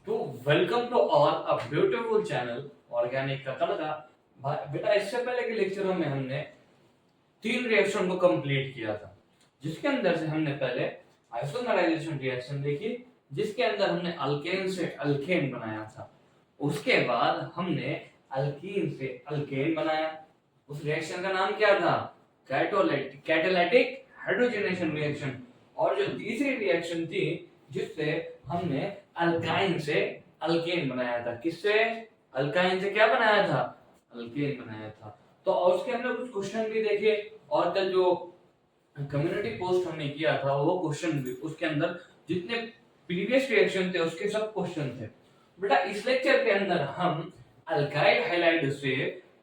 तो welcome to all a beautiful channel organic का तड़का। बेटा इससे पहले के लेक्चरों में हमने 3 रिएक्शन को कंप्लीट किया था, जिसके अंदर से हमने पहले आइसोमराइजेशन रिएक्शन देखी, जिसके अंदर हमने अल्केन से अल्केन बनाया था। उसके बाद हमने अल्कीन से अल्केन बनाया। उस रिएक्शन का नाम क्या था? Catalytic hydrogenation reaction. और जो तीसरी रिएक्शन थी, जिससे हमने अल्काइन से अल्केन बनाया था। किससे? अल्काइन से क्या बनाया था? अल्केन बनाया था। तो उसके हमने कुछ क्वेश्चन भी देखे, और कल जो कम्युनिटी पोस्ट हमने किया था वो क्वेश्चन भी, उसके अंदर जितने प्रीवियस रिएक्शन थे उसके सब क्वेश्चन थे। बेटा इस लेक्चर के अंदर हम अल्काइल हैलाइड से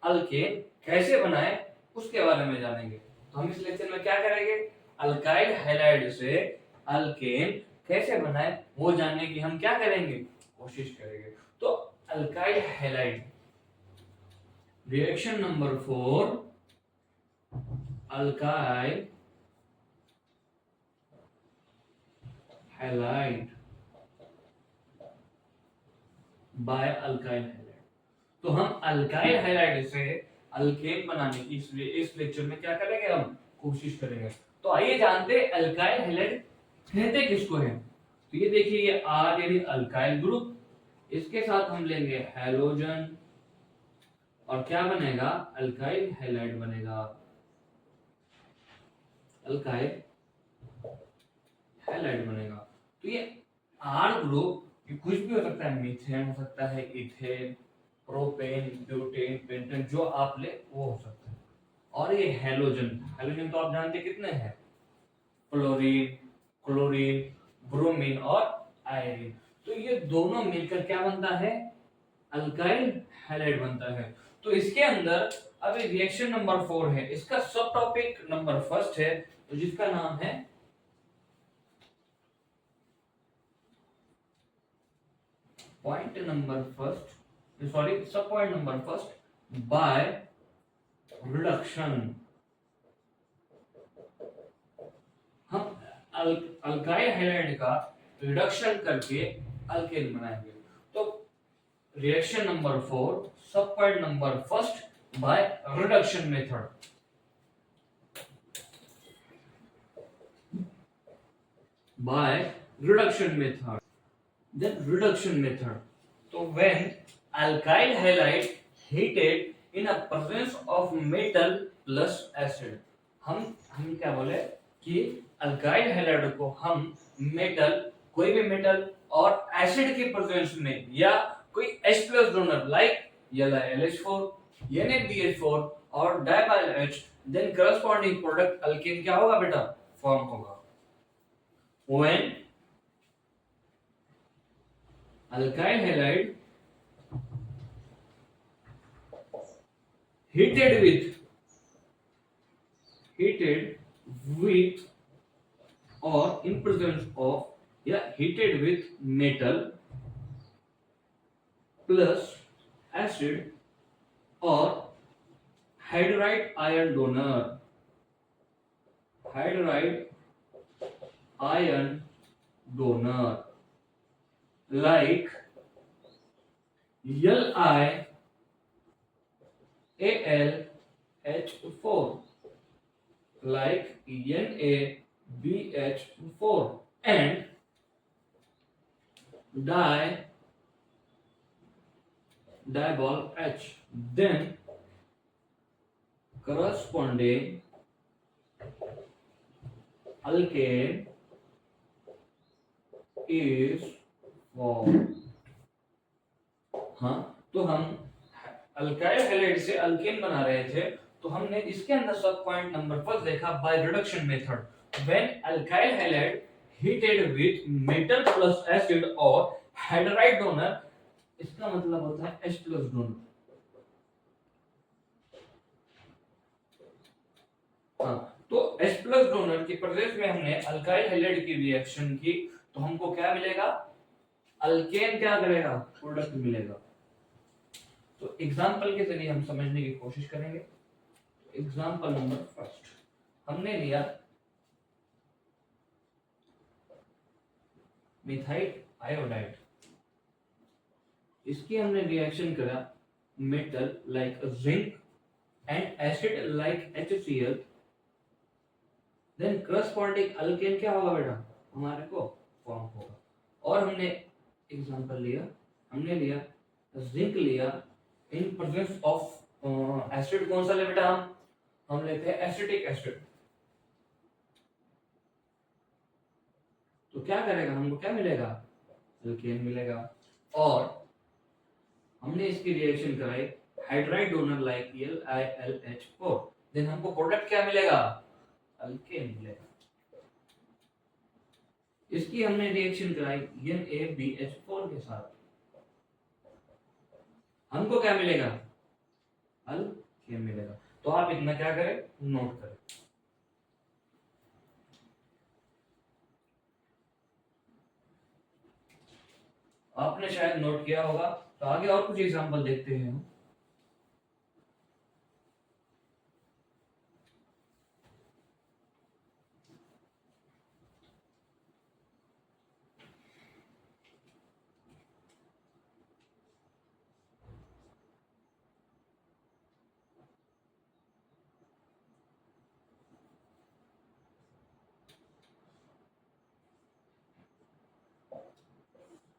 अल्केन कैसे बनाए उसके बारे में जानेंगे। तो हम इस लेक्चर में क्या करेंगे? अल्काइल हैलाइड से अल्केन कैसे बनाए वो जानने की हम क्या करेंगे? कोशिश करेंगे। तो alkyl halide reaction number 4, alkyl halide by alkyl halide. तो हम अल्काइल हैलाइड से अल्केन बनाने की इस लेक्चर में क्या करेंगे? हम कोशिश करेंगे। तो आइए जानते हैं अल्काइल हैलाइड कहते किसको है। तो ये देखिए, ये आर यानी अल्काइल ग्रुप, इसके साथ हम लेंगे हैलोजन और क्या बनेगा? अल्काइल हैलाइड बनेगा। अल्काइल हैलाइड बनेगा। तो ये आर ग्रुप कुछ भी हो सकता है, मीथेन हो सकता है, इथेन, प्रोपेन, ब्यूटेन, पेंटेन, जो आप ले वो हो सकता है। और ये हैलोजन, हैलोजन तो आप जानते हैं कितने हैं? फ्लोरीन, क्लोरीन, ब्रोमीन और आयरन। तो ये दोनों मिलकर क्या बनता है? अल्काइल हैलाइड बनता है। तो इसके अंदर अभी रिएक्शन नंबर 4 है, इसका सब टॉपिक नंबर फर्स्ट है, तो जिसका नाम है पॉइंट नंबर फर्स्ट, सॉरी सब point number first, by reduction. हम अल्काइल हैलाइड का रिडक्शन करके अल्केन बनाएंगे। तो रिएक्शन नंबर 4, सब point number first, by reduction method. By reduction method. Then reduction method. So when alkyl halide heated in a presence of metal plus acid, हम क्या बोले कि अल्काइल हैलाइड को हम मेटल, कोई भी मेटल और एसिड के प्रेजेंस में, या कोई H plus donor like LiLH4, NaBH4 और DIBAL H, then corresponding product alkane क्या होगा बेटा? फॉर्म होगा। When alkyl halide heated with or in presence of, heated with metal plus acid or hydride ion donor like LiAlH4, like NaBH4 and diol H, then corresponding alkane is formed। हाँ, तो हम alkyl halide से alkane बना रहे थे, तो हमने इसके अंदर सब पॉइंट नंबर फर्स्ट देखा by reduction method. When alkyl halide heated with metal plus acid और हाइड्राइड डोनर, इसका मतलब होता है H प्लस डोनर। हाँ, तो H प्लस डोनर के प्रेजेंस में हमने अल्काइल हैलाइड की रिएक्शन की, तो हमको क्या मिलेगा? अल्केन क्या करेगा? प्रोडक्ट मिलेगा। तो एग्जाम्पल के जरिए हम समझने की कोशिश करेंगे। एग्जाम्पल नंबर फर्स्ट, हमने लिया मिथाइल आयोडाइड। इसकी हमने रिएक्शन करा metal like zinc and acid like HCl, then corresponding alkane क्या होगा बेटा, हमारे को फॉर्म होगा। और हमने एग्जांपल लिया, हमने लिया जिंक लिया इन प्रेजेंस ऑफ एसिड, कौन सा ले बेटा, हम लेते हैं एसिटिक एसिड। तो क्या करेगा, हमको क्या मिलेगा, अल्केन मिलेगा। और हमने इसकी रिएक्शन कराई hydride donor like LiLH4, then हमको प्रोडक्ट क्या मिलेगा, अल्केन मिलेगा। इसकी हमने रिएक्शन कराई NaBH4 के साथ, हमको क्या मिलेगा, अल्केन मिलेगा। तो आप इतना क्या करें, नोट करें। आपने शायद नोट किया होगा। तो आगे और कुछ एग्जांपल देखते हैं हम।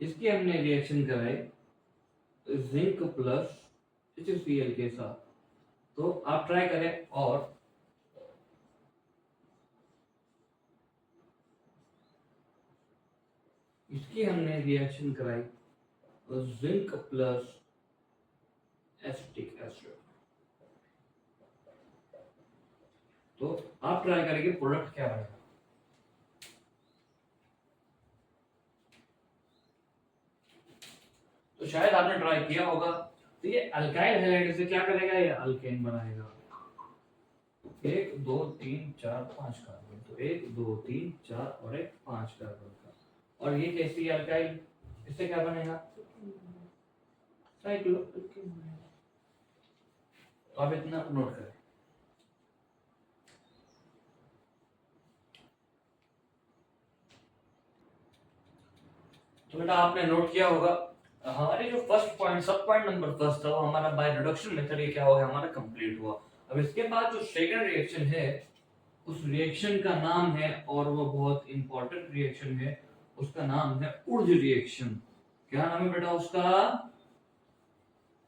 इसकी हमने रिएक्शन कराई जिंक प्लस HCl के साथ। तो आप ट्राई करें। और इसकी हमने रिएक्शन कराई जिंक प्लस एसिटिक एसिड। तो आप ट्राई करेंगे प्रोडक्ट क्या बनेगा। तो शायद आपने ट्राई किया होगा। तो ये अल्काइल हैलाइड से क्या करेगा, ये अल्केन बनाएगा। 1 2 3 4 5 कार्बन, तो 1 2 3 4 और 1 5 कार्बन का। और ये कैसी अल्काइल, इससे क्या बनेगा, साइक्लोअल्केन बनेगा। तो आप इतना नोट करें। तो बेटा आपने नोट किया होगा, हमारे जो फर्स्ट पॉइंट, सब पॉइंट नंबर फर्स्ट था, वो हमारा बाय रिडक्शन मेथड ये क्या हो गया, हमारा कंप्लीट हुआ। अब इसके बाद जो सेकंड रिएक्शन है, उस रिएक्शन का नाम है, और वो बहुत इंपॉर्टेंट रिएक्शन है, उसका नाम है उर्ज रिएक्शन। क्या नाम है बेटा उसका,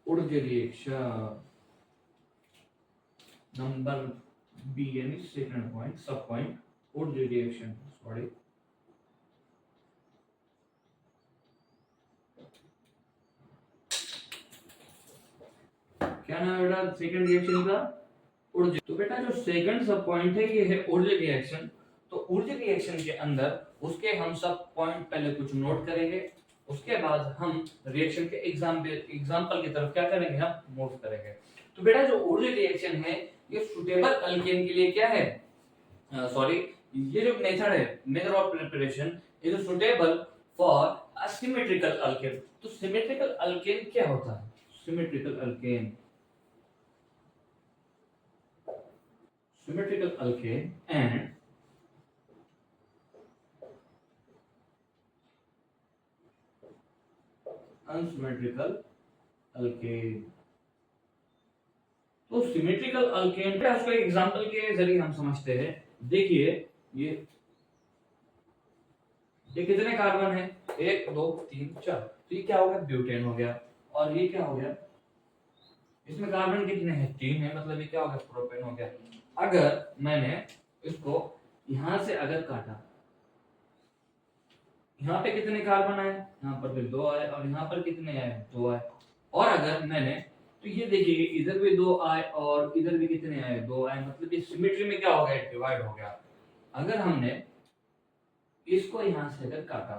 उर्ज रिएक्शन। नंबर बी यानी सेकंड पॉइंट, सब पॉइंट उर्ज रिएक्शन, सॉरी। क्या नाम है बेटा सेकंड रिएक्शन का, उर्ज। तो बेटा जो सेकंड सब पॉइंट है, ये है उर्ज रिएक्शन। तो उर्ज रिएक्शन के अंदर उसके हम सब पॉइंट पहले कुछ नोट करेंगे, उसके बाद हम रिएक्शन के एग्जांपल की तरफ क्या करेंगे, हम मूव करेंगे। तो बेटा जो उर्ज रिएक्शन है, ये सुटेबल अल्केन के लिए क्या है, सॉरी, ये जो मेथड है, method of preparation, is suitable for symmetrical alkane. तो सिमेट्रिकल अल्केन क्या होता है, symmetrical alkane, symmetrical alkane and unsymmetrical alkane। तो सिमेट्रिकल अल्केन का उसको एग्जांपल के जरिए हम समझते हैं। देखिए ये कितने कार्बन है, 1 2 3 4, तो ये क्या हो गया, ब्यूटेन हो गया। और ये क्या हो गया, इसमें कार्बन कितने हैं, 3 है, मतलब ये क्या हो गया, प्रोपेन हो गया। अगर मैंने इसको यहां से अगर काटा, यहाँ पे कितने कार्बन आए, यहाँ पर भी 2 आए, और यहाँ पर कितने आए, 2 आए। और अगर मैंने, तो ये देखिए इधर भी 2 आए और इधर भी कितने आए, 2 आए, मतलब ये सिमेट्री में क्या हो गया, डिवाइड हो गया। अगर हमने इसको यहाँ से अगर काटा,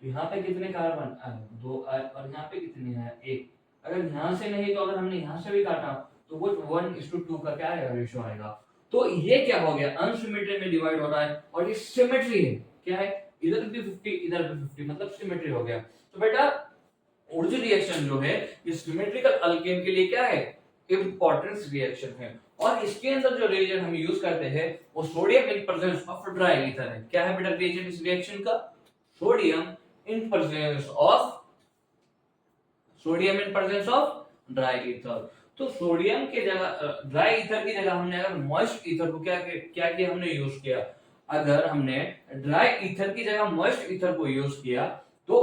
तो यहाँ पे कितने कार्बन आए, 2 आए, और यहाँ पे कितने आए, 1। अगर यहाँ से नहीं, तो अगर हमने यहाँ से भी काटा, तो वो 1:2 का क्या आएगा, रेशियो आएगा। तो ये क्या हो गया, अनसिमेट्री में डिवाइड हो रहा है, और ये सिमेट्री है, क्या है, इधर भी 50 इधर भी 50, मतलब सिमेट्री हो गया। तो बेटा उर्ज रिएक्शन जो है, ये सिमेट्रिकल अल्केन के लिए क्या है, इंपॉर्टेंट रिएक्शन है। और इसके अंदर जो रिएजेंट हम यूज करते हैं, वो sodium in presence of dry ether है। क्या है बेटा रिएजेंट इस रिएक्शन का, sodium in presence of sodium in presence of dry ether. तो सोडियम के जगह ड्राई ईथर की जगह हमने अगर मॉइस्ट ईथर को क्या किया हमने यूज किया, अगर हमने ड्राई ईथर की जगह मॉइस्ट ईथर को यूज किया तो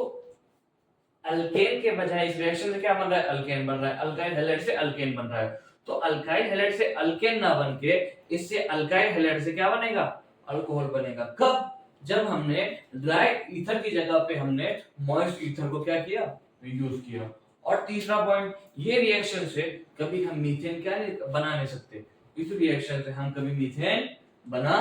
अल्केन के बजाय इस रिएक्शन से क्या बन रहा है, अल्केन बन रहा है, अल्काइल हैलाइड से अल्केन बन रहा है। तो अल्काइल हैलाइड से अल्केन ना बन के इससे अल्काइल हैलाइड से क्या बनेगा, अल्कोहल बनेगा। कब, जब हमने ड्राई ईथर की जगह पे हमने मॉइस्ट ईथर को क्या किया, यूज किया। और तीसरा पॉइंट, ये रिएक्शन से कभी हम मीथेन क्या नहीं बना नहीं सकते, इस रिएक्शन से हम कभी मीथेन बना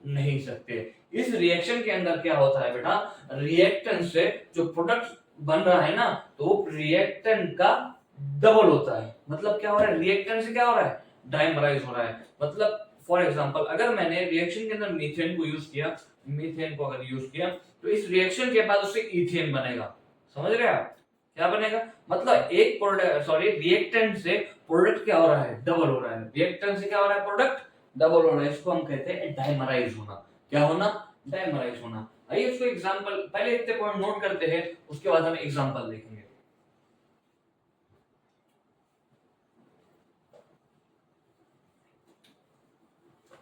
नहीं सकते। इस रिएक्शन के अंदर क्या होता है बेटा, रिएक्टेंट से जो प्रोडक्ट बन रहा है ना, तो रिएक्टेंट का डबल होता है। मतलब क्या हो रहा है, रिएक्टेंट से क्या हो रहा है, डाइमराइज हो रहा है। मतलब फॉर एग्जांपल अगर मैंने रिएक्शन के अंदर मीथेन को यूज किया, मीथेन को अगर यूज किया तो इस रिएक्शन के बाद उससे इथेन बनेगा। समझ रहे हैं आप, क्या बनेगा, मतलब एक प्रोडक्ट रिएक्टेंट से प्रोडक्ट क्या हो रहा है, डबल हो रहा है। रिएक्टेंट से क्या हो रहा है, प्रोडक्ट डबल हो रहा है। इसको हम कहते हैं डाइमराइज होना। क्या होना, डाइमराइज होना। आइए इसको एग्जांपल, पहले इतने पॉइंट नोट करते हैं, उसके बाद हम एग्जांपल देखेंगे।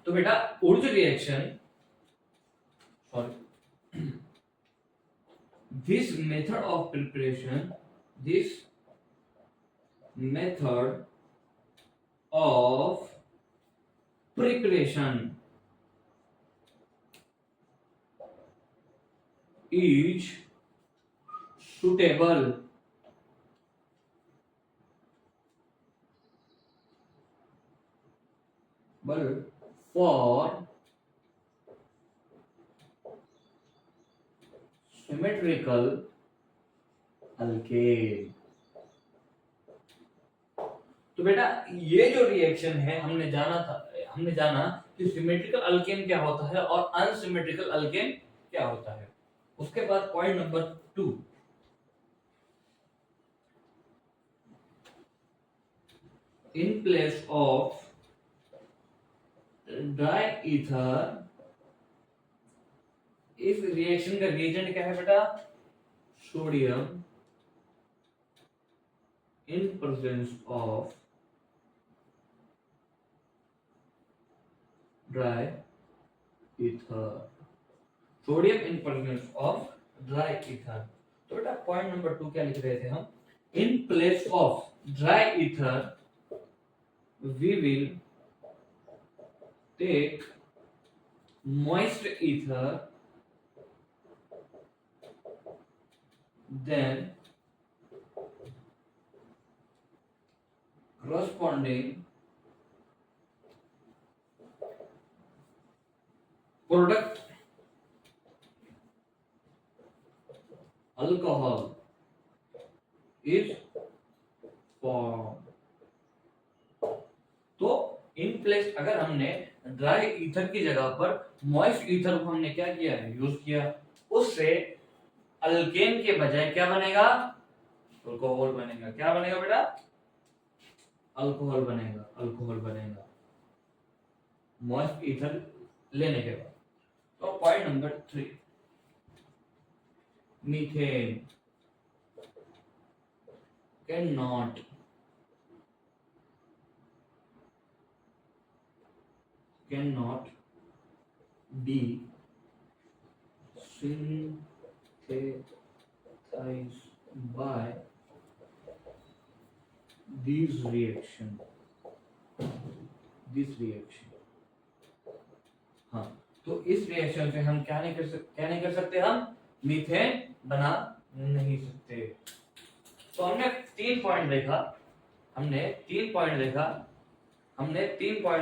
तो बेटा Wurtz reaction, sorry, this method of preparation, this method of preparation is suitable for symmetrical alkane। तो बेटा ये जो रिएक्शन है हमने जाना कि सिमेट्रिकल अल्केन क्या होता है और अनसिमेट्रिकल अल्केन क्या होता है। उसके बाद point number 2, in place of dry ether, इस रिएक्शन का रिएजेंट क्या है बेटा, sodium in presence of dry ether, sodium in presence of dry ether. तो बेटा पॉइंट नंबर 2 क्या लिख रहे थे हम, in place of dry ether we will take moist ether, then corresponding product alcohol is formed। तो इन प्लेस अगर हमने ड्राई ईथर की जगह पर मॉइस्ट ईथर को हमने क्या किया है, यूज किया, उससे अल्केन के बजाय क्या बनेगा, अल्कोहल बनेगा। क्या बनेगा बेटा, अल्कोहल बनेगा, अल्कोहल बनेगा मॉइस्ट ईथर लेने के बाद। तो point number 3, methane can not be synthesized by this reaction। हाँ, तो इस रिएक्शन से हम क्या नहीं कर सकते, हम मीथेन बना नहीं सकते। तो हमने 3 पॉइंट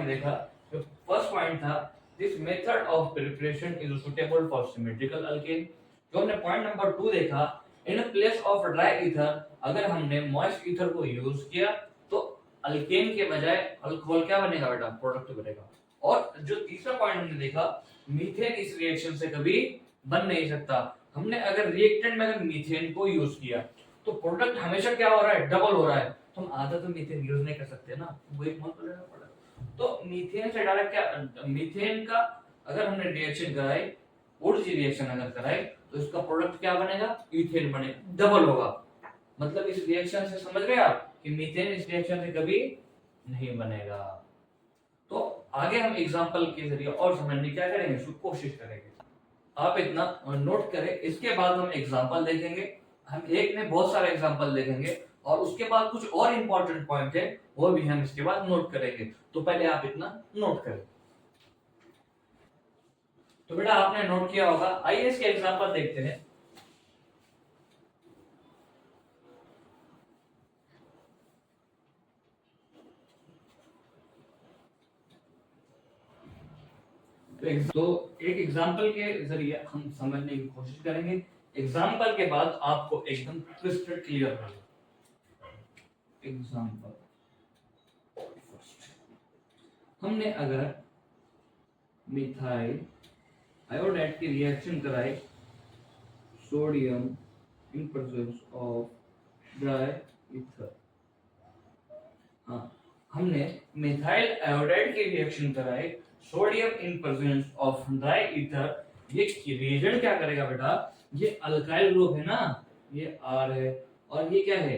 देखा। जो फर्स्ट पॉइंट था, this method of preparation is suitable for symmetrical alkane. जो हमने पॉइंट नंबर 2 देखा, इन प्लेस ऑफ ड्राई ईथर अगर हमने मॉइस्ट ईथर को यूज किया तो अल्केन के बजाय अल्कोहल क्या बनेगा बेटा, प्रोडक्ट बनेगा। और जो तीसरा पॉइंट हमने देखा, मीथेन इस रिएक्शन से कभी बन नहीं सकता। हमने अगर रिएक्टेंट में अगर मीथेन को यूज किया तो प्रोडक्ट हमेशा क्या हो रहा है, डबल हो रहा है। तो हम आधा तो मीथेन यूज नहीं कर सकते ना, वो एक मत लेना पड़ेगा। तो मीथेन से डायरेक्ट क्या, मीथेन का अगर हमने रिएक्शन कराई, उर्ज रिएक्शन अगर कराई, तो इसका प्रोडक्ट क्या बनेगा, ईथेन बनेगा, डबल होगा। मतलब इस रिएक्शन से समझ रहे आप कि मीथेन इस रिएक्शन से कभी नहीं बनेगा। तो आगे हम एग्जांपल के जरिए और समझने की क्या करेंगे, इसको कोशिश करेंगे। आप इतना नोट करें, इसके बाद हम एग्जांपल देखेंगे। हम एक में बहुत सारे एग्जांपल देखेंगे और उसके बाद कुछ और इंपॉर्टेंट पॉइंट है वो भी हम इसके बाद नोट करेंगे। तो पहले आप इतना नोट करें। तो बेटा आपने नोट किया होगा, आइए इसके एग्जांपल देखते हैं। तो एक एग्जांपल के जरिए हम समझने की कोशिश करेंगे। एग्जांपल के बाद आपको एकदम क्रिस्टल क्लियर होगा। एग्जांपल हमने अगर मिथाइल आयोडाइड की रिएक्शन कराई sodium in presence of dry ether. हाँ, हमने मिथाइल आयोडाइड की रिएक्शन कराई sodium in presence of dry ether. ये रिएजेंट क्या करेगा बेटा, ये अल्काइल ग्रुप है ना, ये R है और ये क्या है,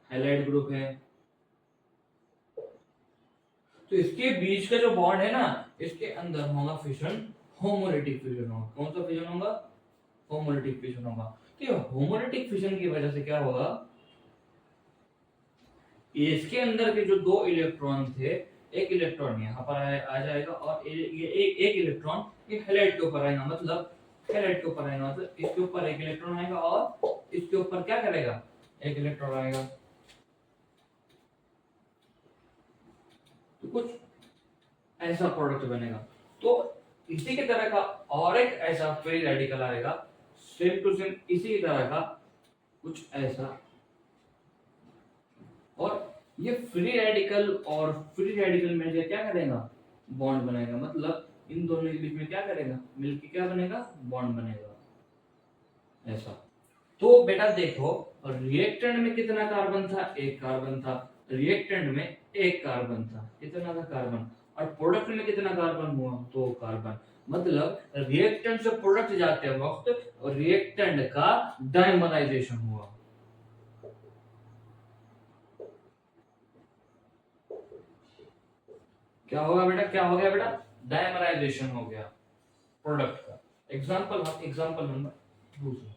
हैलाइड ग्रुप है। तो इसके बीच का जो बॉन्ड है ना, इसके अंदर होगा फिशन, होमोलिटिक फिशन होगा। कौन सा फिशन होगा, होमोलिटिक फिशन होगा। तो ये होमोलिटिक फिशन की वजह से क्या होगा, इसके अंदर के जो दो इलेक्ट्रॉन थे, एक इलेक्ट्रॉन यहाँ पर आ जाएगा और ये एक इलेक्ट्रॉन ये हैलाइड के ऊपर आएगा। मतलब हैलाइड के ऊपर आएगा मतलब इसके ऊपर एक इलेक्ट्रॉन आएगा और इसके ऊपर क्या करेगा, एक इलेक्ट्रॉन आएगा। तो कुछ ऐसा प्रोडक्ट बनेगा। तो इसी की तरह का और एक ऐसा फ्री रेडिकल आएगा, सेम टू सेम इसी की तरह का कुछ ऐसा। और ये फ्री रेडिकल और फ्री रेडिकल मिलकर क्या करेगा, बॉन्ड बनेगा। मतलब इन दोनों के बीच में क्या करेगा, मिलकर क्या बनेगा, बॉन्ड बनेगा ऐसा। तो बेटा देखो, रिएक्टेंट में कितना कार्बन था, एक कार्बन था। रिएक्टेंट में एक कार्बन था, कितना था, कार्बन। और प्रोडक्ट में कितना कार्बन हुआ, दो कार्बन। मतलब रिएक्टेंट से प्रोडक्ट जाते वक्त रिएक्टेंट का डायमराइजेशन हुआ। क्या होगा बेटा, क्या हो गया बेटा, डायमराइजेशन हो गया प्रोडक्ट का। एग्जांपल नंबर दूसरा।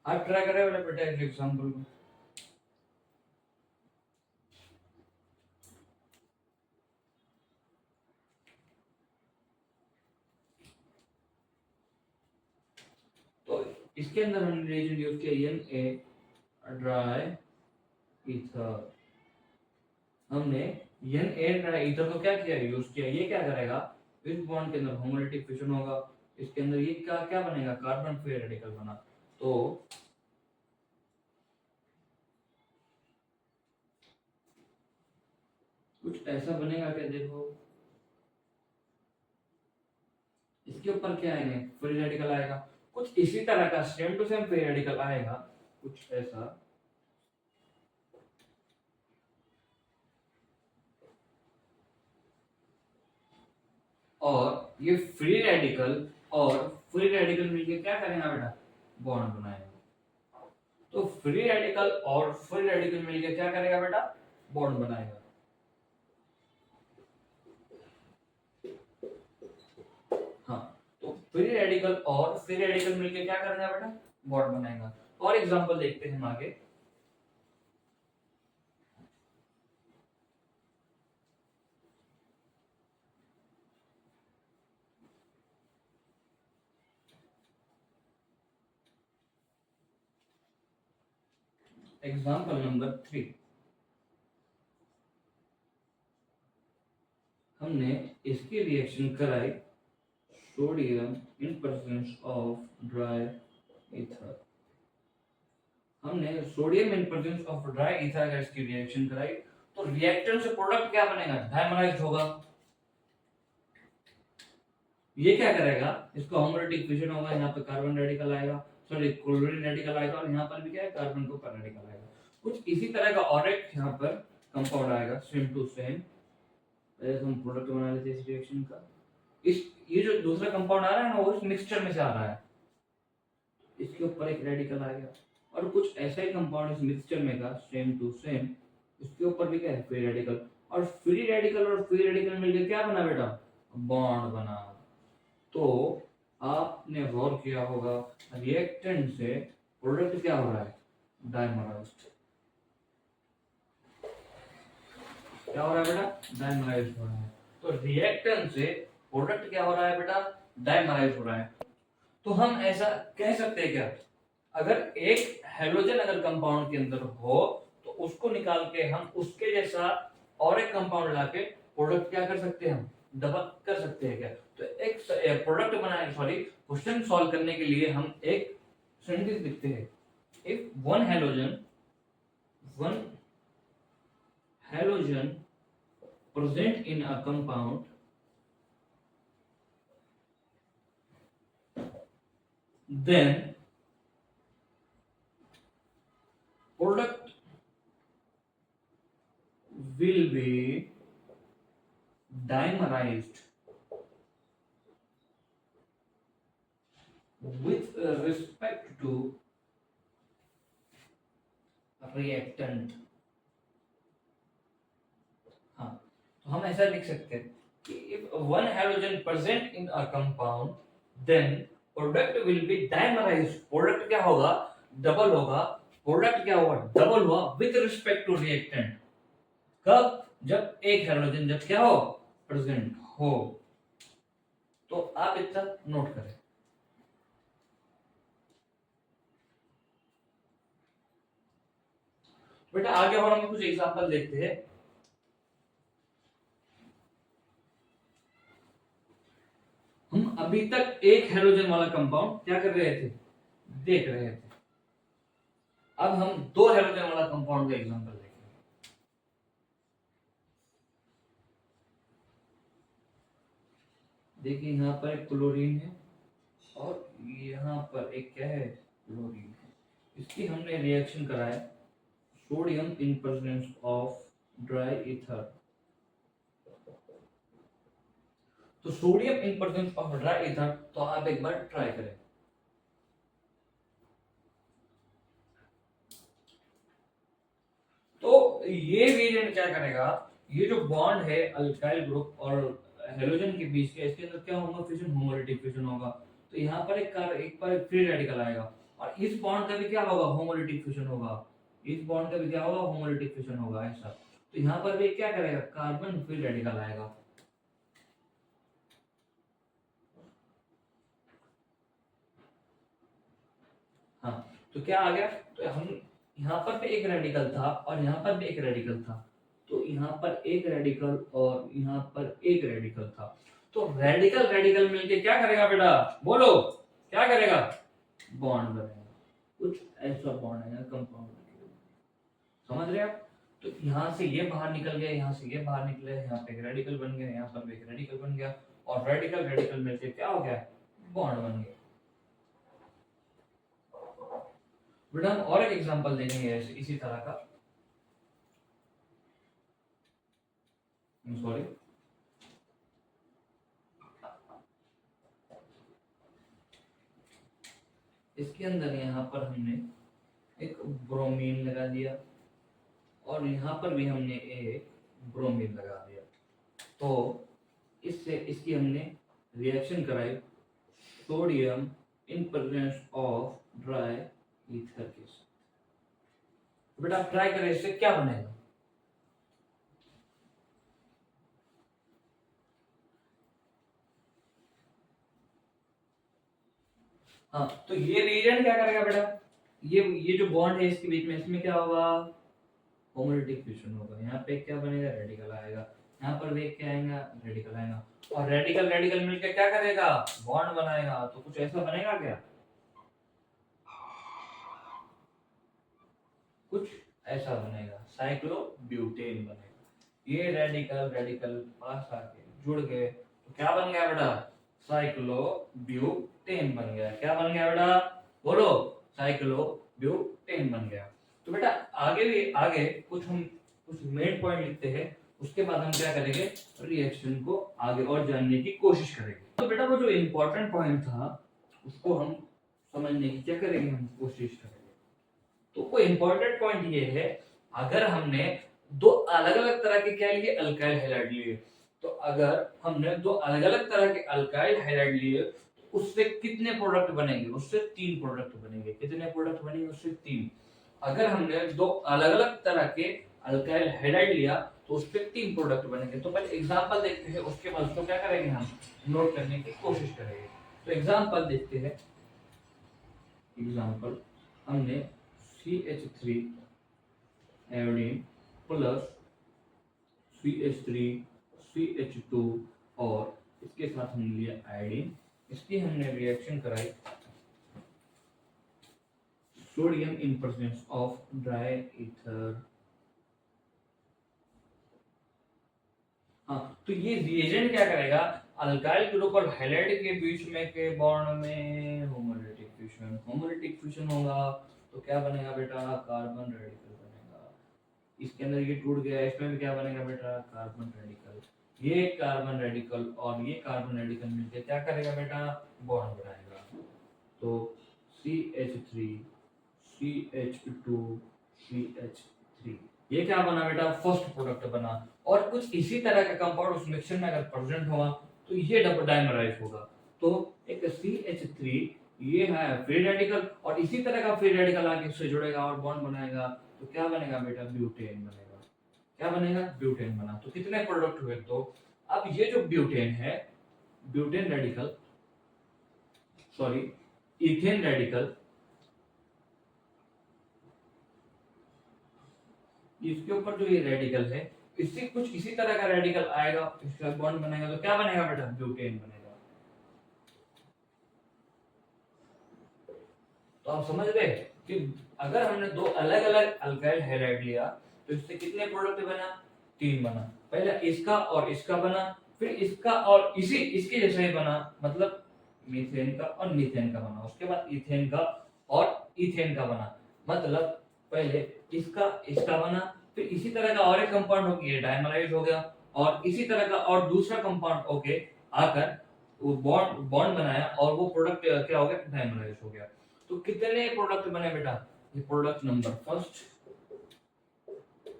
आप ट्राई करें वाले बेटा इस एग्जांपल को। तो इसके अंदर हमने रिएजेंट यूज किया Na ड्राई ईथर। हमने Na ड्राई ईथर को क्या किया, यूज किया। ये क्या करेगा, इस बॉन्ड के अंदर होमोलिटिक फिशन होगा, इसके अंदर ये क्या बनेगा, कार्बन फ्री रेडिकल बना। तो कुछ ऐसा बनेगा क्या, देखो इसके ऊपर क्या आएंगे, फ्री रेडिकल आएगा। कुछ इसी तरह का same to same free radical आएगा, कुछ ऐसा। और ये फ्री रेडिकल और फ्री रेडिकल मिलकर क्या करेगा बेटा, बॉन्ड बनाएगा। तो फ्री रेडिकल और फ्री रेडिकल मिलकर क्या करेगा बेटा, बॉन्ड बनाएगा। हाँ, तो फ्री रेडिकल और फ्री रेडिकल मिलकर क्या करेगा बेटा, बॉन्ड बनाएगा। और एग्जांपल देखते हैं हम आगे। Example number 3। हमने इसकी रिएक्शन कराई sodium in presence of dry ether. हमने sodium in presence of dry ether gas की रिएक्शन कराई, तो रिएक्टेंट से प्रोडक्ट क्या बनेगा, डायमराइज्ड होगा। ये क्या करेगा, इसका होमोलिटिक फिशन होगा, यहाँ पे कार्बन रेडिकल आएगा, सॉरी क्लोरीन रेडिकल आएगा और यहाँ पर भी क्या है कार्बन के ऊपर रेडिकल आएगा। कुछ इसी तरह का और एक यहाँ पर कंपाउंड आएगा सेम टू सेम। पहले हम प्रोडक्ट बना लेते हैं इस रिएक्शन का। इस ये जो दूसरा कंपाउंड आ रहा है ना वो इस मिक्सचर में से आ रहा है, इसके ऊपर एक रेडिकल आएगा और कुछ ऐसा ही कंपाउंड इस मिक्सचर में का सेम टू सेम, इसके ऊपर भी क्या है फ्री रेडिकल, और फ्री रेडिकल मिलकर क्या बना बेटा बॉन्ड बना। तो आपने गौर किया होगा रिएक्टेंट से प्रोडक्ट क्या हो रहा है डाइमराइज्ड, क्या हो रहा है बेटा डाइमराइज्ड हो रहा है। तो रिएक्टेंट से प्रोडक्ट क्या हो रहा है बेटा डाइमराइज्ड हो रहा है। तो हम ऐसा कह सकते हैं क्या, अगर एक हेलोजन अगर कंपाउंड के अंदर हो तो उसको निकाल के हम उसके जैसा और एक कंपाउंड लाके प्रोडक्ट क्या कर सकते हैं हम डबल कर सकते हैं क्या। तो एक प्रोडक्ट बनाने सॉरी क्वेश्चन सॉल्व करने के लिए हम एक सेंटेंस लिखते हैं, if one halogen present in a compound then product will be dimerized with respect to reactant। हाँ तो हम ऐसा लिख सकते हैं कि if one halogen present in a compound then product will be dimerized। Product क्या होगा डबल होगा, प्रोडक्ट क्या होगा डबल हुआ विद रिस्पेक्ट टू रिएक्टेंट। कब जब एक हेलोजन जब क्या हो प्रेजेंट हो। तो आप इतना नोट करें। बेटा आगे और हम कुछ एग्जांपल देखते हैं। हम अभी तक एक हेलोजन वाला कंपाउंड क्या कर रहे थे देख रहे थे, अब हम दो हेलोजन वाला कंपाउंड का एग्जांपल देखेंगे। देखिए यहाँ पर एक क्लोरीन है और यहाँ पर एक क्या है क्लोरीन है, इसकी हमने रिएक्शन कराया sodium in presence of dry ether. तो sodium in presence of dry ether, तो आप एक बार ट्राई करें। तो ये रिएजेंट क्या करेगा, ये जो बॉन्ड है अल्काइल ग्रुप और हेलोजन के बीच के, इसके अंदर क्या होगा फिशन होमोलिटिक फिशन होगा। तो यहाँ पर एक बार फ्री रेडिकल आएगा और इस बॉन्ड का भी क्या होगा होमोलिटिक फिशन होगा, इस बॉन्ड का भी क्या होगा होमोलिटिक फिशन होगा ऐसा। तो यहाँ पर भी क्या करेगा कार्बन फ्री रेडिकल आएगा। हाँ तो क्या आ गया, तो हम यहाँ पर भी एक रेडिकल था और यहाँ पर भी एक रेडिकल था, तो यहाँ पर एक रेडिकल और यहाँ पर एक रेडिकल था। तो रेडिकल रेडिकल मिलके क्या करेगा बेटा बोलो क्या करेगा बॉन्ड बनेगा, कुछ ऐसा बॉन्ड है कंपाउंड। समझ रहे आप। तो यहाँ से ये बाहर निकल गया, यहाँ से ये बाहर निकले, यहाँ पे एक रेडिकल बन गया, यहाँ पर भी एक रेडिकल बन गया और रेडिकल रेडिकल मिलके क्या हो गया बॉन्ड बन गया। बेटा हम और एक एग्जांपल देखेंगे इसी तरह का। सॉरी इसके अंदर यहाँ पर हमने एक ब्रोमीन लगा दिया और यहाँ पर भी हमने एक ब्रोमीन लगा दिया। तो इससे इसकी हमने रिएक्शन कराई sodium in presence of dry ether के साथ। बेटा आप ट्राई करें इससे क्या बनेगा। हाँ तो ये रिएजेंट क्या करेगा बेटा, ये जो बॉन्ड है इसके बीच में इसमें क्या होगा होमोलिटिक फ्यूजन होगा। यहाँ पे क्या बनेगा रेडिकल आएगा, यहाँ पर भी क्या आएगा रेडिकल आएगा और रेडिकल रेडिकल मिलकर क्या करेगा बॉन्ड बनाएगा। तो कुछ ऐसा बनेगा क्या, कुछ ऐसा बनेगा साइक्लोब्यूटेन बनेगा। ये रेडिकल रेडिकल पास आके जुड़ गए तो क्या बन गया बेटा साइक्लोब्यूटेन बन गया। क्या बन गया बेटा बोलो, साइक्लोब्यूटेन बन गया। तो बेटा आगे कुछ मेन पॉइंट लिखते हैं, उसके बाद हम क्या करेंगे, रिएक्शन को आगे और जानने की कोशिश करेंगे। तो बेटा वो जो इम्पोर्टेंट पॉइंट था उसको हम समझने की क्या करेंगे, हम कोशिश करेंगे। तो वो इम्पोर्टेंट पॉइंट ये है, अगर हमने दो अलग अलग तरह के क्या लिए, अल्काइल हैलाइड लिए, तो अगर हमने दो अलग अलग तरह के अल्काइल हैलाइड लिए तो उससे कितने प्रोडक्ट बनेंगे, उससे 3 प्रोडक्ट बनेंगे। कितने प्रोडक्ट बनेंगे, उससे 3। अगर हमने दो अलग अलग तरह के अल्काइल हैलाइड लिया तो उससे 3 प्रोडक्ट बनेंगे। तो पहले एग्जांपल देखते हैं, उसके बाद उसको क्या करेंगे, हम नोट करने की कोशिश करेंगे। तो एग्जांपल देखते हैं। एग्जांपल, हमने CH3 iodine plus CH3 CH2 और इसके साथ हमने लिया आयोडीन, इसकी हमने रिएक्शन कराई sodium in presence of dry ether. हाँ, तो ये रिएजेंट क्या करेगा, अल्काइल ग्रुप और हैलाइड के बीच में के बॉन्ड में होमोलिटिक फ्यूजन होगा। तो क्या बनेगा बेटा, कार्बन रेडिकल बनेगा। इसके अंदर ये टूट गया, इसमें भी क्या बनेगा बेटा, कार्बन रेडिकल। ये कार्बन रेडिकल और ये कार्बन रेडिकल मिलकर क्या करेगा बेटा, बॉन्ड बनाएगा। तो CH3 CH2 CH3, ये क्या बना बेटा, फर्स्ट प्रोडक्ट बना। और कुछ इसी तरह का कंपाउंड उस मिक्सचर में अगर प्रेजेंट हुआ तो ये डबल डाइमराइज होगा। तो एक CH3 ये है फ्री रेडिकल और इसी तरह का फ्री रेडिकल आके इससे जुड़ेगा और बॉन्ड बनाएगा। तो क्या बनेगा बेटा, ब्यूटेन बनेगा। क्या बनेगा, ब्यूटेन बना। तो कितने प्रोडक्ट हुए, तो अब ये जो ब्यूटेन है, butane radical, sorry ethane radical, इसके ऊपर जो ये रेडिकल है, इससे कुछ इसी तरह का रेडिकल आएगा, इसका बॉन्ड बनेगा। तो क्या बनेगा बेटा, ब्यूटेन बनेगा। तो आप समझ गए कि अगर हमने दो अलग अलग अल्काइल हैलाइड लिया तो इससे कितने प्रोडक्ट बना, 3 बना। पहले इसका और इसका बना, फिर इसका और इसके जैसा ही बना, मतलब मीथेन का और मीथेन का बना। उसके बाद इथेन का और इथेन का बना, मतलब पहले इसका बना, फिर इसी तरह का और एक कंपाउंड हो गया, डाइमराइज हो गया, और इसी तरह का और दूसरा कंपाउंड होके आकर वो बॉन्ड बनाया और वो प्रोडक्ट क्या हो गया, डाइमराइज हो गया। तो कितने प्रोडक्ट बने बेटा, ये प्रोडक्ट नंबर फर्स्ट,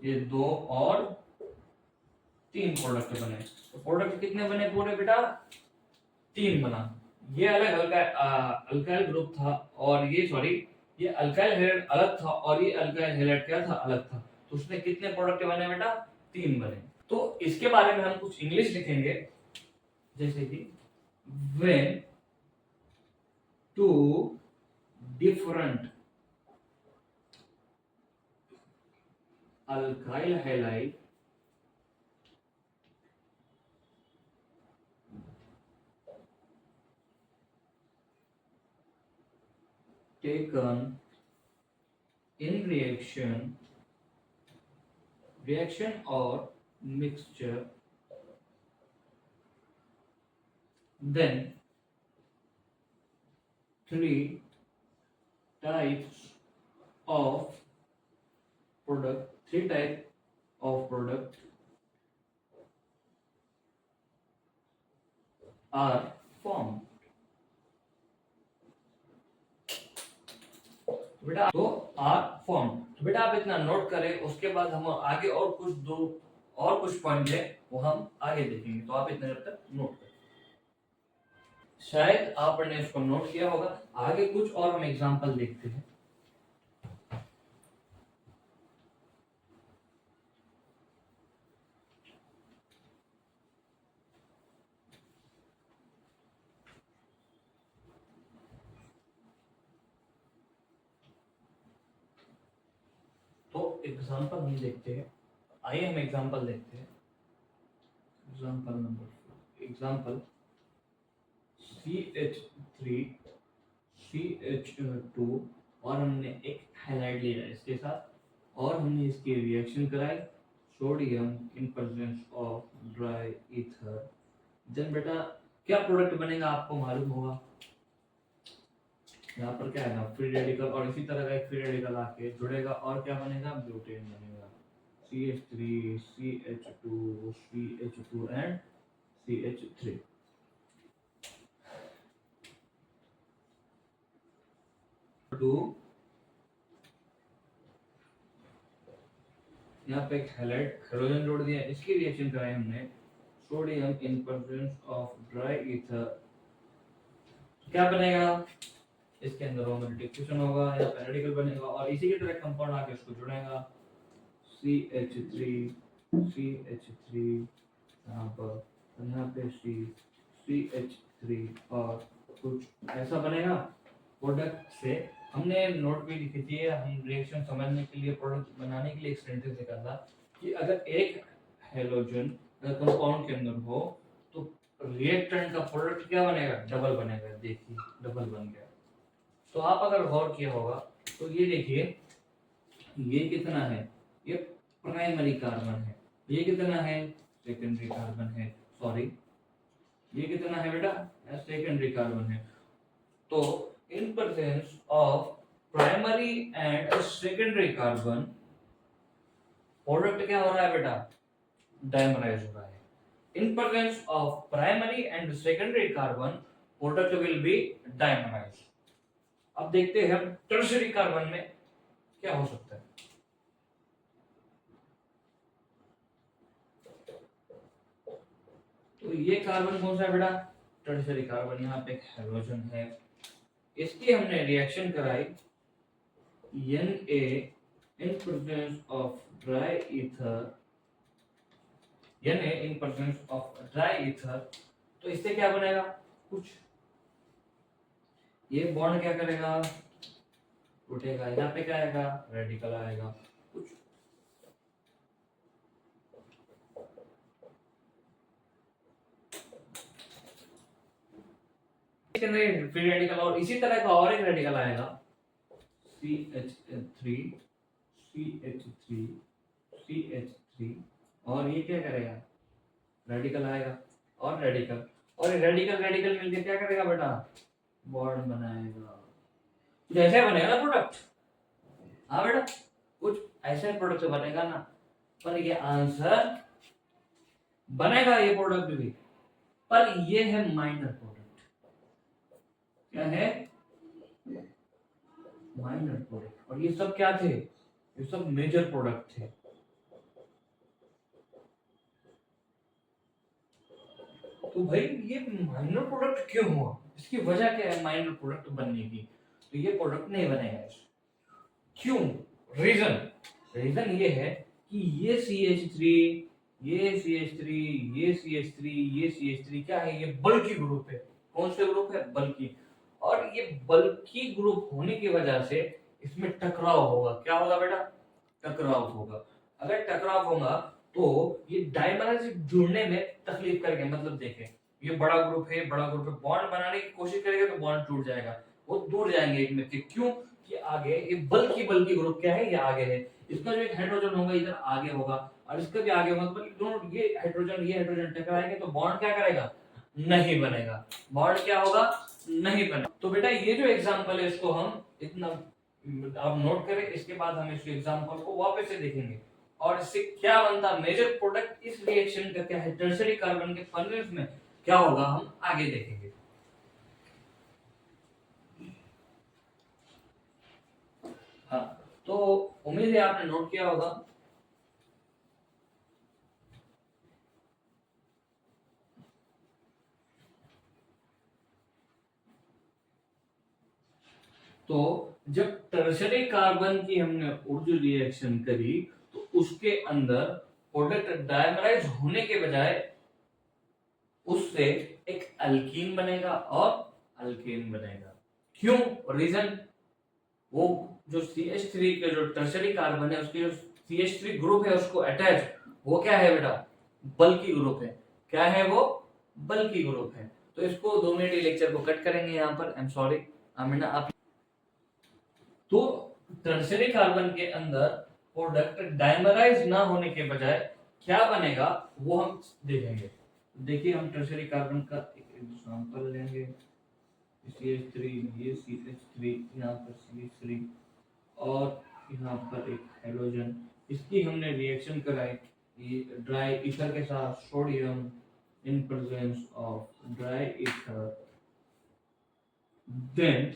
ये 2 और 3 प्रोडक्ट बने। तो प्रोडक्ट कितने बने पूरे बेटा, 3 बना। ये अलग अल्काइल ग्रुप था और ये सॉरी ये अल्काइल हैलाइड अलग था और ये अल्काइल हैलाइड क्या था, अलग था। तो उसमें कितने प्रोडक्ट बने बेटा, 3 बने। तो इसके बारे में हम कुछ इंग्लिश लिखेंगे, जैसे कि when 2 different alkyl halide taken in reaction or mixture, then 3 types of three types of product are formed। बेटा तो आर फॉर्म, तो बेटा आप इतना नोट करें, उसके बाद हम आगे और कुछ पॉइंट है वो हम आगे देखेंगे। तो आप इतना जब तक नोट करें, शायद आपने इसको नोट किया होगा। आगे कुछ और हम एग्जांपल देखते हैं। तो एग्जांपल हम देखते हैं, आइए हम एग्जांपल देखते हैं। Example number example CH3 CH2 और हमने एक हैलाइड लिया इसके साथ और हमने इसकी रिएक्शन कराई sodium in presence of dry ether. Then बेटा क्या प्रोडक्ट बनेगा आपको मालूम होगा, यहाँ पर क्या है ना फ्री रेडिकल, और इसी तरह का एक फ्री रेडिकल आके जुड़ेगा और क्या बनेगा, ब्यूटेन बनेगा, CH3 CH2 CH2 and CH3। To यहाँ पे एक हैलाइड हेलोजन जोड़ दिया, इसकी रिएक्शन कराई हमने sodium in presence of dry ether, क्या बनेगा, इसके अंदर डिफ्यूजन होगा या रेडिकल बनेगा और इसी की तरह कंपाउंड आके इसको जुड़ेगा, CH3 CH3 यहाँ पर, यहाँ पे CH3 और कुछ ऐसा बनेगा। प्रोडक्ट से हमने नोट भी लिखी थी, हम रिएक्शन समझने के लिए, प्रोडक्ट बनाने के लिए एक सेंटेंस लिखा था कि अगर एक हेलोजन कंपाउंड के अंदर हो तो रिएक्टेंट का प्रोडक्ट क्या बनेगा, डबल बनेगा। देखिए डबल बन गया। तो आप अगर गौर किया होगा तो ये देखिए, ये कितना है, ये प्राइमरी कार्बन है, ये कितना है, सेकेंडरी कार्बन है, सॉरी ये कितना है बेटा, सेकेंडरी कार्बन है। तो in presence of primary and secondary carbon product क्या हो रहा है बेटा, डायमराइज हो रहा है। in presence of primary and secondary carbon product will be dimerized। अब देखते हैं टर्शियरी कार्बन में क्या हो सकता है। तो ये कार्बन कौन सा है बेटा, टर्शियरी कार्बन। यहाँ पे एक हाइड्रोजन है, इसकी हमने रिएक्शन कराई Na in presence of dry ether, Na in presence of dry ether, तो इससे क्या बनेगा, कुछ ये बॉन्ड क्या करेगा, टूटेगा, यहाँ पे क्या आएगा, रेडिकल आएगा कुछ। फ्री रेडिकल और इसी तरह का और एक रेडिकल आएगा CH3 CH3 CH3 और ये क्या करेगा, रेडिकल आएगा और रेडिकल, और रेडिकल रेडिकल मिलकर क्या करेगा बेटा, बॉन्ड बनाएगा। कुछ ऐसे बनेगा ना प्रोडक्ट, हाँ बेटा कुछ ऐसे प्रोडक्ट बनेगा ना। पर ये आंसर बनेगा ये प्रोडक्ट भी, पर ये है माइनर प्रोडक्ट। क्या है, माइनर प्रोडक्ट। और ये सब क्या थे, ये सब मेजर प्रोडक्ट थे। तो भाई ये माइनर प्रोडक्ट क्यों हुआ, इसकी वजह क्या है माइनर प्रोडक्ट बनने की। तो ये प्रोडक्ट नहीं बनेगा, क्यों, रीजन ये है कि ये CH3 ये CH3 ये CH3 ये CH3 क्या है, ये बल्की ग्रुप है। कौन से ग्रुप है, बल्की। और ये बल्की ग्रुप होने की वजह से इसमें टकराव होगा। क्या होगा बेटा, टकराव होगा। अगर टकराव होगा तो ये डायमराइज जुड़ने में तकलीफ करेंगे। मतलब देखें, ये बड़ा ग्रुप है, बड़ा ग्रुप है, बॉन्ड बनाने की कोशिश करेगा तो बॉन्ड टूट जाएगा, वो दूर जाएंगे एक में से। क्यों कि आगे ये बल्की ग्रुप क्या है, ये आगे है। इसका जो एक हाइड्रोजन होगा इधर आगे होगा और इसका भी आगे होगा, मतलब दोनों ये हाइड्रोजन टकराएंगे तो बॉन्ड क्या करेगा, नहीं बनेगा। बॉन्ड क्या होगा, नहीं बनेगा। तो बेटा ये जो एग्जांपल है इसको हम इतना आप नोट करें, इसके बाद हम इस एग्जांपल को वापस से देखेंगे और इससे क्या बनता मेजर प्रोडक्ट, इस रिएक्शन का क्या है, टर्शियरी कार्बन के फर्नेस में क्या होगा, हम आगे देखेंगे। हाँ, तो उम्मीद है आपने नोट किया होगा। तो जब टर्शियरी कार्बन की हमने ऊर्जा रिएक्शन करी तो उसके अंदर प्रोडक्ट डायमराइज होने के बजाय उससे एक अल्कीन बनेगा और अल्केन बनेगा। क्यों, रीजन, वो जो CH3 के जो टर्शियरी कार्बन है उसके जो CH3 ग्रुप है उसको अटैच, वो क्या है बेटा, बल्की ग्रुप है। क्या है वो, बल्की ग्रुप है। तो इसको 2 मिनट लेक्चर को कट करेंगे यहाँ पर, आई एम सॉरी आमिना आप। तो टर्शियरी कार्बन के अंदर प्रोडक्ट डायमराइज ना होने के बजाय क्या बनेगा वो हम देखेंगे। देखिए हम टर्शियरी कार्बन का एक एग्जांपल लेंगे, CH3, ये CH3, यहाँ पर CH3 और यहाँ पर एक हाइड्रोजन, इसकी हमने रिएक्शन कराई ये ड्राई ईथर के साथ sodium in presence of dry ether, then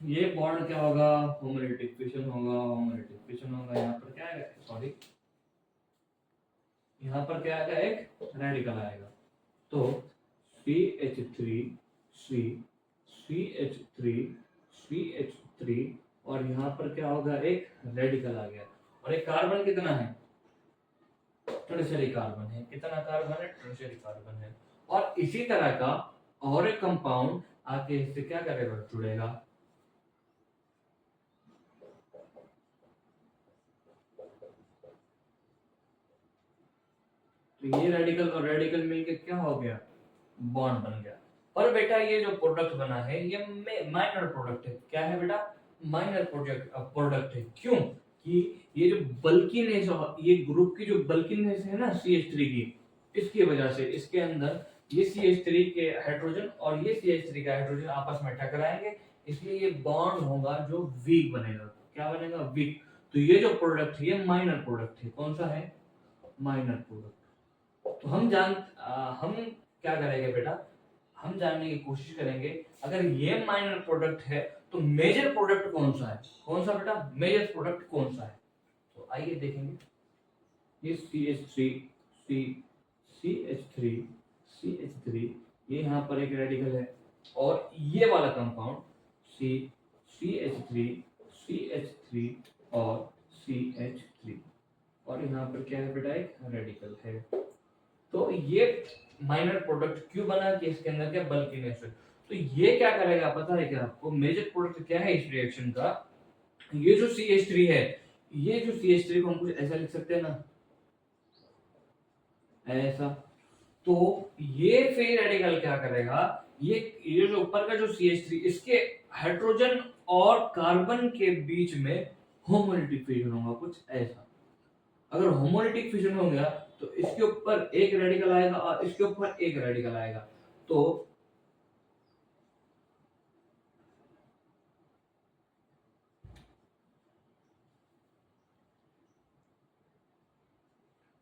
ये बॉन्ड क्या होगा, होमोलिटिक फिशन होगा, होमोलिटिक फिशन होगा। यहाँ पर क्या है, सॉरी, यहाँ पर क्या आएगा, एक रेडिकल आएगा। तो CH3 C CH3 CH3 और यहाँ पर क्या होगा, एक रेडिकल आ गया। और एक कार्बन कितना है, टर्शियरी कार्बन है। कितना कार्बन है, टर्शियरी कार्बन है। और इसी तरह का और एक कंपाउंड आके इससे क्या करेगा, जुड़ेगा। तो ये रेडिकल और रेडिकल मिलके क्या हो गया, बॉन्ड बन गया। पर बेटा ये जो प्रोडक्ट बना है ये माइनर प्रोडक्ट है। क्या है बेटा, माइनर प्रोडक्ट है। क्यों कि ये जो बल्कीनेस, ये ग्रुप की जो बल्कीनेस है ना CH3 की, इसकी वजह से इसके अंदर ये CH3 के हाइड्रोजन और ये CH3 का हाइड्रोजन आपस में टकराएंगे, इसलिए ये बॉन्ड होगा जो वीक बनेगा। क्या बनेगा, वीक। तो ये जो प्रोडक्ट है ये माइनर प्रोडक्ट है। कौन सा है, माइनर प्रोडक्ट। तो हम क्या करेंगे बेटा, हम जानने की कोशिश करेंगे अगर ये माइनर प्रोडक्ट है तो मेजर प्रोडक्ट कौन सा है। कौन सा बेटा, मेजर प्रोडक्ट कौन सा है। तो आइए देखेंगे। ये CH3 ये यहाँ पर एक रेडिकल है और ये वाला कंपाउंड CH3 और CH3 और यहाँ पर क्या है बेटा, एक रेडिकल है। तो ये माइनर प्रोडक्ट क्यों बना कि इसके अंदर क्या बल्कीनेस है। तो ये क्या करेगा पता है क्या आपको, मेजर प्रोडक्ट क्या है इस रिएक्शन का, ये जो CH3 है, ये जो CH3 को हम कुछ ऐसा लिख सकते हैं ना, ऐसा। तो ये फ्री रेडिकल क्या करेगा, ये जो ऊपर का जो CH3 इसके हाइड्रोजन और कार्बन के बीच में होमोलिटिक फिजन होगा, कुछ ऐसा। अगर होमोलिटिक फिजन हो गया तो इसके ऊपर एक रेडिकल आएगा और इसके ऊपर एक रेडिकल आएगा। तो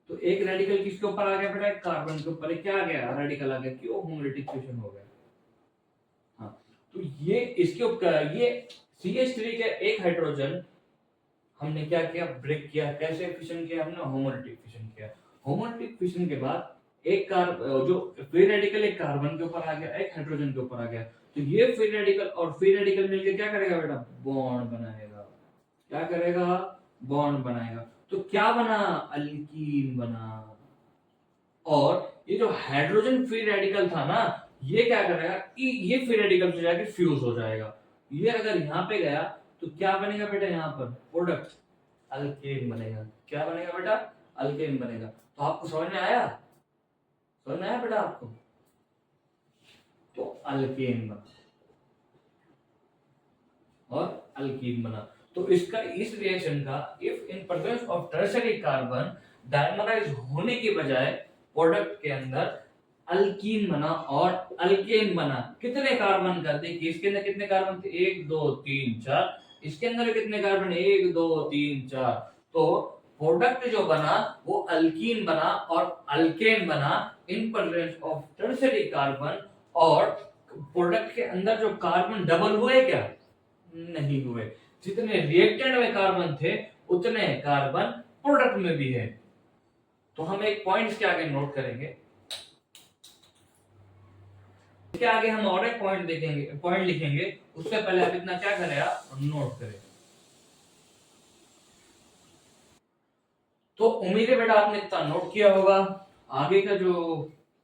एक रेडिकल किसके ऊपर आ गया बेटा, कार्बन के ऊपर क्या आ गया, रेडिकल आ गया। क्यों, होमोलिटिक फिजन हो गया। हाँ, तो ये इसके ऊपर ये CH3 के एक हाइड्रोजन हमने क्या किया, ब्रेक किया। कैसे फिशन किया हमने, होमोलिटिक फिशन किया। होमोलिटिक फिशन के बाद एक जो फ्री रेडिकल एक कार्बन के ऊपर आ गया, एक हाइड्रोजन के ऊपर आ गया। तो ये फ्री रेडिकल और फ्री रेडिकल मिलकर क्या करेगा बेटा, बॉन्ड बनाएगा। क्या करेगा, बॉन्ड बनाएगा। तो क्या बना, अल्कीन बना। और ये जो हाइड्रोजन फ्री रेडिकल था ना, ये क्या करेगा, ये फ्री रेडिकल से जाके फ्यूज हो जाएगा। ये अगर यहाँ पे गया तो क्या बनेगा बेटा, यहाँ पर प्रोडक्ट अल्केन बनेगा। क्या बनेगा बेटा, अल्केन बनेगा। तो आपको समझ में आया, समझ में आया बेटा आपको। तो अल्केन बना और अल्कीन बना। तो इसका इस रिएक्शन का if in presence of tertiary carbon dimerise होने की बजाय प्रोडक्ट के अंदर अल्कीन बना और अल्केन बना। कितने कार्बन का, देखिए इसके अंदर कितने कार्बन थे, 1 2 3 4। इसके अंदर कितने कार्बन, 1 2 3 4। तो प्रोडक्ट जो बना वो अल्कीन बना और अल्केन बना इन प्रेजेंस ऑफ टर्शियरी कार्बन। और प्रोडक्ट के अंदर जो कार्बन डबल हुए क्या, नहीं हुए। जितने रिएक्टेंट में कार्बन थे उतने कार्बन प्रोडक्ट में भी है। तो हम एक पॉइंट के आगे नोट करेंगे, इसके आगे हम और एक पॉइंट देखेंगे, पॉइंट लिखेंगे। उससे पहले आप इतना क्या करें, आप नोट करें। तो उम्मीद है बेटा आपने इतना नोट किया होगा। आगे का जो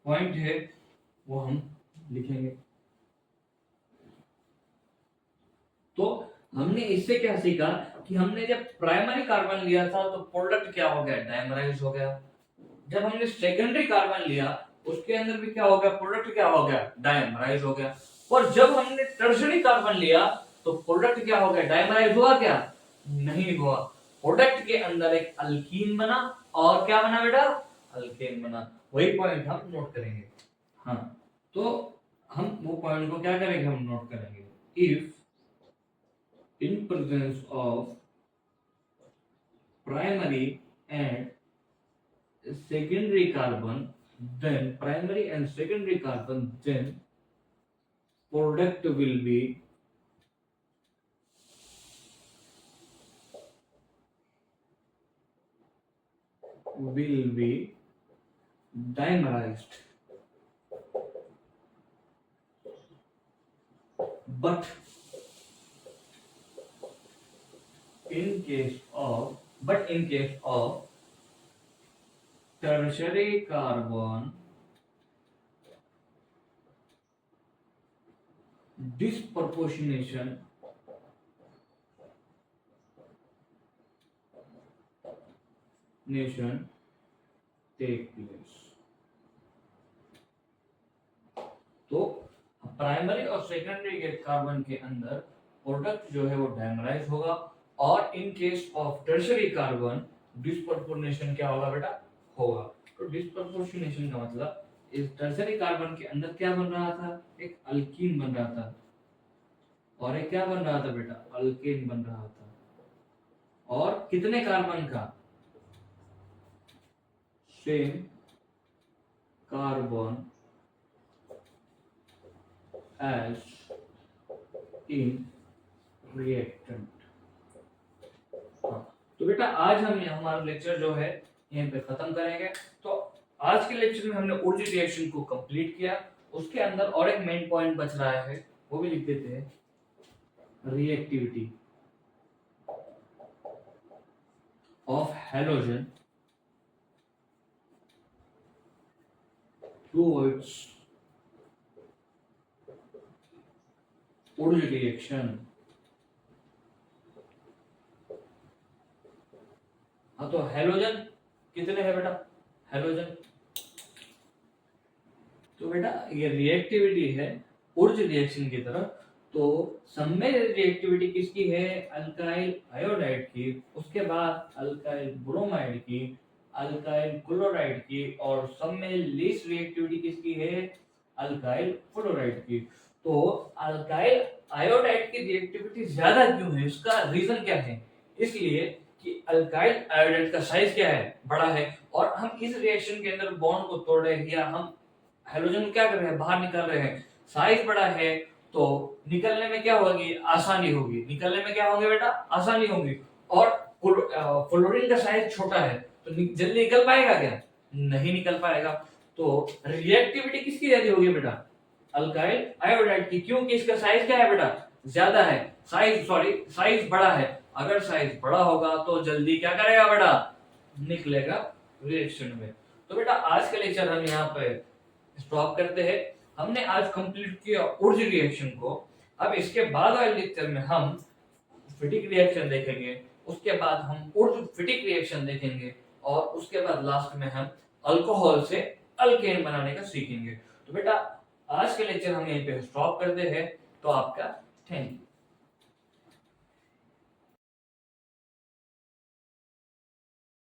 पॉइंट है वो हम लिखेंगे। तो हमने इससे क्या सीखा कि हमने जब प्राइमरी कार्बन लिया था तो प्रोडक्ट क्या हो गया, डायमराइज हो गया। जब हमने सेकेंडरी कार्बन लिया उसके अंदर भी क्या हो गया, प्रोडक्ट क्या हो गया, डायमराइज हो गया। और जब हमने टर्शियरी कार्बन लिया तो प्रोडक्ट क्या हो गया, डायमराइज हुआ क्या, नहीं हुआ। प्रोडक्ट के अंदर एक अल्कीन बना और क्या बना बेटा, अल्केन बना। वही पॉइंट हम नोट करेंगे। हाँ, तो हम वो पॉइंट को क्या करेंगे, हम नोट करेंगे। If in presence of primary and secondary carbon, then primary and secondary carbon, then product will be dimerized. But in case of tertiary carbon disproportionation take place। तो प्राइमरी और सेकेंडरी के carbon के अंदर product जो है वो dimerise होगा, और in case of tertiary carbon disproportionation क्या होगा बेटा, होगा। तो डिस्प्रोपोर्शनेशन का मतलब इस टर्शियरी कार्बन के अंदर क्या बन रहा था, एक अल्कीन बन रहा था, और एक क्या बन रहा था बेटा, अल्केन बन रहा था। और कितने कार्बन का, same carbon as in reactant. तो बेटा आज हम हमारा लेक्चर जो है यहीं पे खत्म करेंगे। तो आज के लेक्चर में हमने उर्जी रिएक्शन को कंप्लीट किया। उसके अंदर और एक मेन पॉइंट बच रहा है, वो भी लिख देते हैं, reactivity of halogen towards Wurtz reaction. हाँ, तो हैलोजन कितने हैं बेटा, हैलोजन, तो बेटा ये रिएक्टिविटी है उर्ज रिएक्शन की तरफ। तो सम्मेय रिएक्टिविटी किसकी है, अल्काइल आयोडाइड की, उसके बाद अल्काइल ब्रोमाइड की, अल्काइल क्लोराइड की, और सम्मेय लीस्ट रिएक्टिविटी किसकी है, अल्काइल फ्लोराइड की। तो अल्काइल आयोडाइड की रिएक्टिविटी ज्यादा क्यों है, इसका रीजन क्या है, इसलिए कि अल्काइल आयोडाइड का साइज क्या है, बड़ा है, और हम इस रिएक्शन के अंदर बॉन्ड को तोड़ रहे हैं, या हम हैलोजन क्या कर रहे हैं, बाहर निकल रहे हैं, साइज बड़ा है, तो निकलने में क्या होगी, आसानी होगी, निकलने में क्या होंगे बेटा, आसानी होगी। और फ्लोरीन का साइज छोटा है, तो जल्दी निकल पाएगा क्या, नहीं निकल पाएगा। तो रिएक्टिविटी किसकी ज्यादा होगी बेटा, अल्काइल आयोडाइड की, क्योंकि इसका साइज क्या है बेटा, ज्यादा है, साइज बड़ा है। अगर साइज बड़ा होगा तो जल्दी क्या करेगा बेटा, निकलेगा रिएक्शन में। तो बेटा आज का लेक्चर हम यहाँ पे स्टॉप करते हैं। हमने आज कंप्लीट किया उर्ज रिएक्शन को। अब इसके बाद वाले लेक्चर में हम फिटिक रिएक्शन देखेंगे, उसके बाद हम उर्ज फिटिक रिएक्शन देखेंगे, और उसके बाद लास्ट में हम अल्कोहल से अल्केन बनाने का सीखेंगे। तो बेटा आज के लेक्चर हम यहीं पे स्टॉप करते हैं। तो आपका थैंक यू।